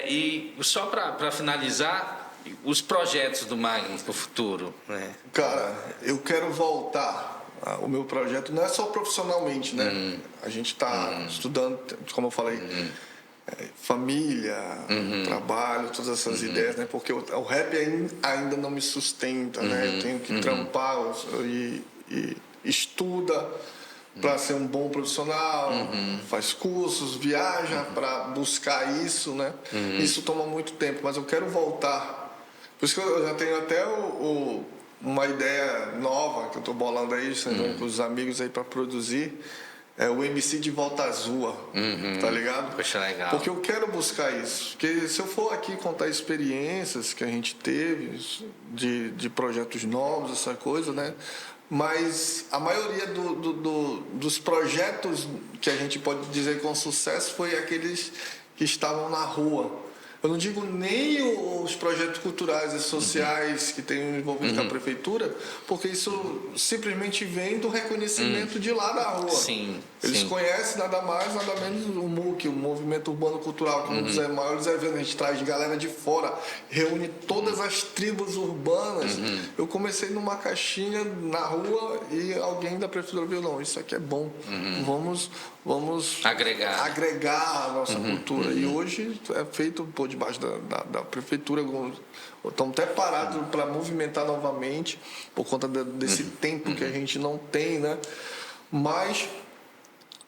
E só para finalizar, os projetos do Magno para o futuro, né? Cara, eu quero voltar. O meu projeto não é só profissionalmente, né? A gente está estudando, como eu falei, família, trabalho, todas essas ideias, né? Porque o rap ainda não me sustenta, né? Eu tenho que trampar e estuda para ser um bom profissional, faz cursos, viaja para buscar isso, né? Isso toma muito tempo, mas eu quero voltar. Por isso que eu já tenho até uma ideia nova que eu estou bolando aí, com os amigos aí para produzir. É o MC de Volta Azul, tá ligado? Poxa, legal. Porque eu quero buscar isso. Porque se eu for aqui contar experiências que a gente teve de projetos novos, essa coisa, né? Mas a maioria dos projetos que a gente pode dizer com sucesso foi aqueles que estavam na rua. Eu não digo nem os projetos culturais e sociais que tem envolvido com a prefeitura, porque isso simplesmente vem do reconhecimento de lá da rua. Sim, Eles sim. conhecem nada mais, nada menos o MUC, o Movimento Urbano Cultural, que é um dos maiores eventos. A gente traz galera de fora, reúne todas as tribos urbanas. Eu comecei numa caixinha na rua e alguém da prefeitura viu, não, isso aqui é bom. Vamos agregar a nossa cultura. E hoje é feito por debaixo da prefeitura. Estamos até parados para movimentar novamente por conta desse tempo que a gente não tem, né? Mas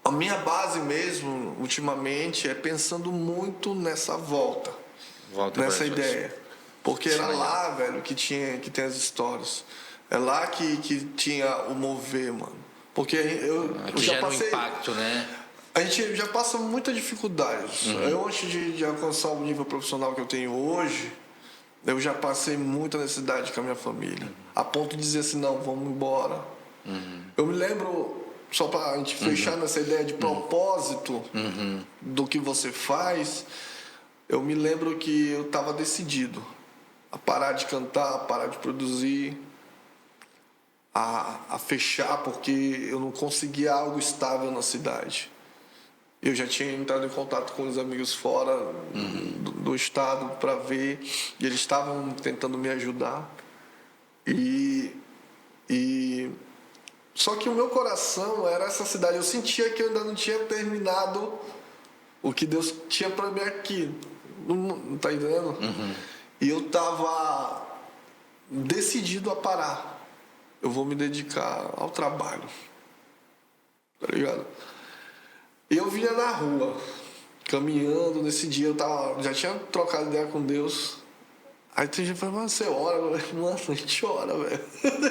a minha base mesmo, ultimamente, é pensando muito nessa volta nessa ideia. Porque era lá, velho, que tem as histórias. É lá que tinha o mover, mano. Porque eu já passei... um impacto, né? A gente já passa muitas dificuldades. Eu, antes de alcançar o nível profissional que eu tenho hoje, eu já passei muita necessidade com a minha família. A ponto de dizer assim, não, vamos embora. Eu me lembro, só para a gente fechar nessa ideia de propósito do que você faz, eu me lembro que eu estava decidido a parar de cantar, a parar de produzir, a fechar, porque eu não conseguia algo estável na cidade. Eu já tinha entrado em contato com os amigos fora do estado para ver, e eles estavam tentando me ajudar. Só que o meu coração era essa cidade. Eu sentia que eu ainda não tinha terminado o que Deus tinha para mim aqui. Não tá entendendo? E eu estava decidido a parar. Eu vou me dedicar ao trabalho. Tá ligado? E eu vinha na rua, caminhando. Nesse dia eu já tinha trocado ideia com Deus. Aí tem gente que fala, mano, você ora? Mano, a gente ora, velho.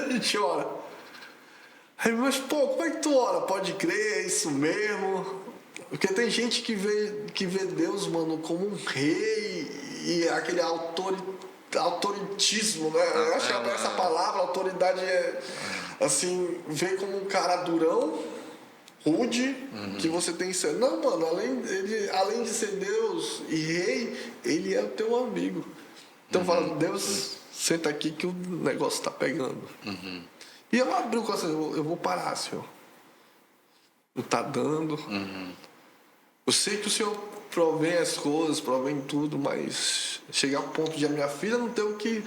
A gente ora. Aí, mas, pô, como é que tu ora? Pode crer, é isso mesmo. Porque tem gente que vê Deus, mano, como um rei e aquele autoritismo, né? Eu acho que essa palavra, autoridade, assim, vê como um cara durão, rude, que você tem que ser. Não, mano, além de ser Deus e rei, ele é o teu amigo. Então fala, Deus, senta aqui que o negócio tá pegando. E eu abri o coração, eu vou parar, Senhor. Não tá dando. Eu sei que o Senhor provém as coisas, provém tudo, mas chegar ao ponto de a minha filha não ter o que...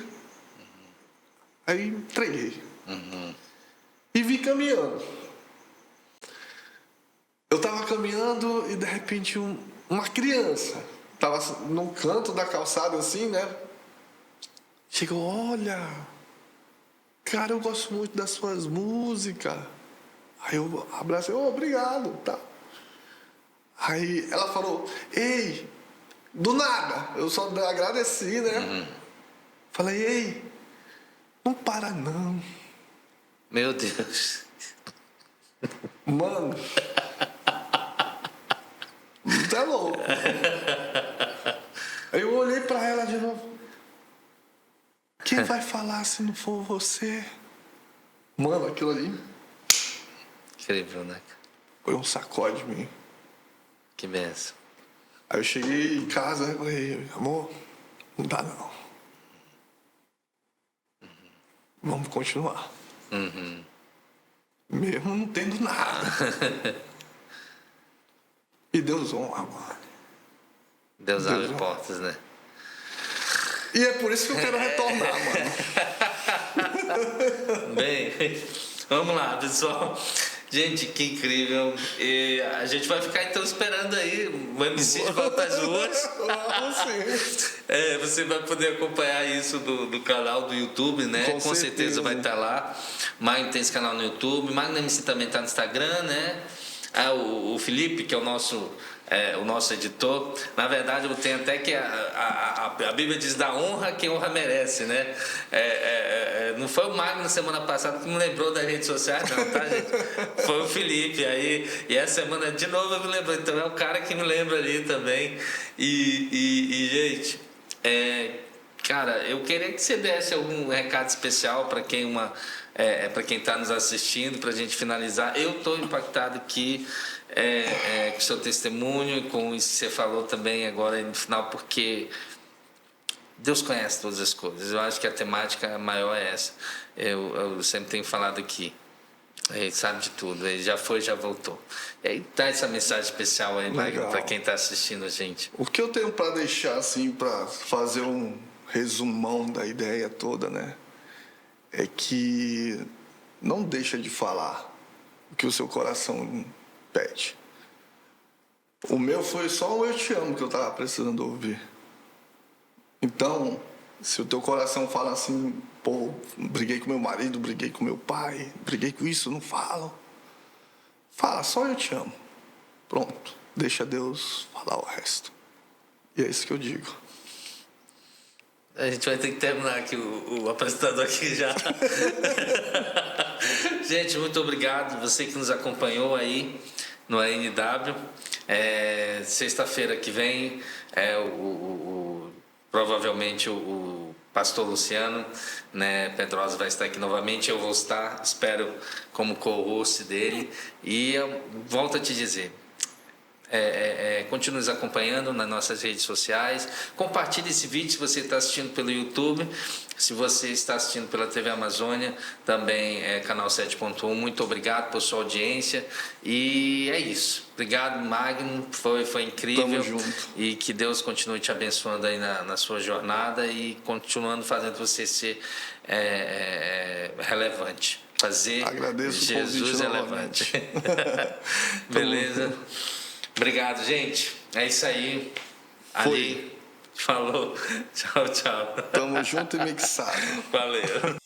Aí entreguei. E vi caminhando. Eu tava caminhando e de repente uma criança tava num canto da calçada assim, né? Chegou, olha, cara, eu gosto muito das suas músicas. Aí eu abracei, obrigado, tá? Aí ela falou, ei, do nada, eu só agradeci, né? Falei, ei, não para não. Meu Deus. Mano, você é louco. Aí eu olhei pra ela de novo. Quem vai falar se não for você? Mano, aquilo ali Incrível, né? foi um sacode em mim. Que benção. Aí eu cheguei em casa e falei, amor, não dá não. Vamos continuar. Mesmo não tendo nada. E Deus honra, mano. Deus abre portas, né? E é por isso que eu quero retornar, mano. Bem, vamos lá, pessoal. Gente, que incrível. E a gente vai ficar então esperando aí o MC de volta às ruas. Você vai poder acompanhar isso do canal do YouTube, né? Com certeza vai estar lá. Magno tem esse canal no YouTube. Magno MC também está no Instagram, né? O Felipe, que é o nosso editor, na verdade eu tenho até que a Bíblia diz da honra quem honra merece, né? Não foi o Magno semana passada que me lembrou das redes sociais, não, tá, gente? Foi o Felipe, e essa semana de novo eu me lembro, então é o cara que me lembra ali também. Gente, cara, eu queria que você desse algum recado especial para quem para quem está nos assistindo, para a gente finalizar. Eu estou impactado aqui com o seu testemunho e com isso que você falou também agora no final, porque Deus conhece todas as coisas. Eu acho que a temática maior é essa. Eu sempre tenho falado aqui. Ele sabe de tudo. Ele já foi, já voltou. E aí dá essa mensagem especial aí, Magno, para quem está assistindo a gente. O que eu tenho para deixar, assim, para fazer um resumão da ideia toda, né? É que não deixa de falar o que o seu coração pede. O meu foi só o eu te amo que eu estava precisando ouvir. Então, se o teu coração fala assim, pô, briguei com meu marido, briguei com meu pai, briguei com isso, não falo. Fala, só eu te amo. Pronto, deixa Deus falar o resto. E é isso que eu digo. A gente vai ter que terminar aqui, o apresentador aqui já. Gente, muito obrigado. Você que nos acompanhou aí no ANW. Sexta-feira que vem, provavelmente o pastor Luciano, né, Pedrosa vai estar aqui novamente. Eu vou estar, espero, como co-host dele. E eu volto a te dizer, continue nos acompanhando nas nossas redes sociais. Compartilhe esse vídeo se você está assistindo pelo YouTube. Se você está assistindo pela TV Amazônia, também canal 7.1. Muito obrigado por sua audiência. E é isso. Obrigado, Magno. Foi incrível. Tamo junto. E que Deus continue te abençoando aí na sua jornada e continuando fazendo você ser relevante. Fazer Agradeço Jesus o relevante. Beleza? Obrigado, gente. É isso aí. Ali. Falou. Tchau, tchau. Tamo junto e mixado. Valeu.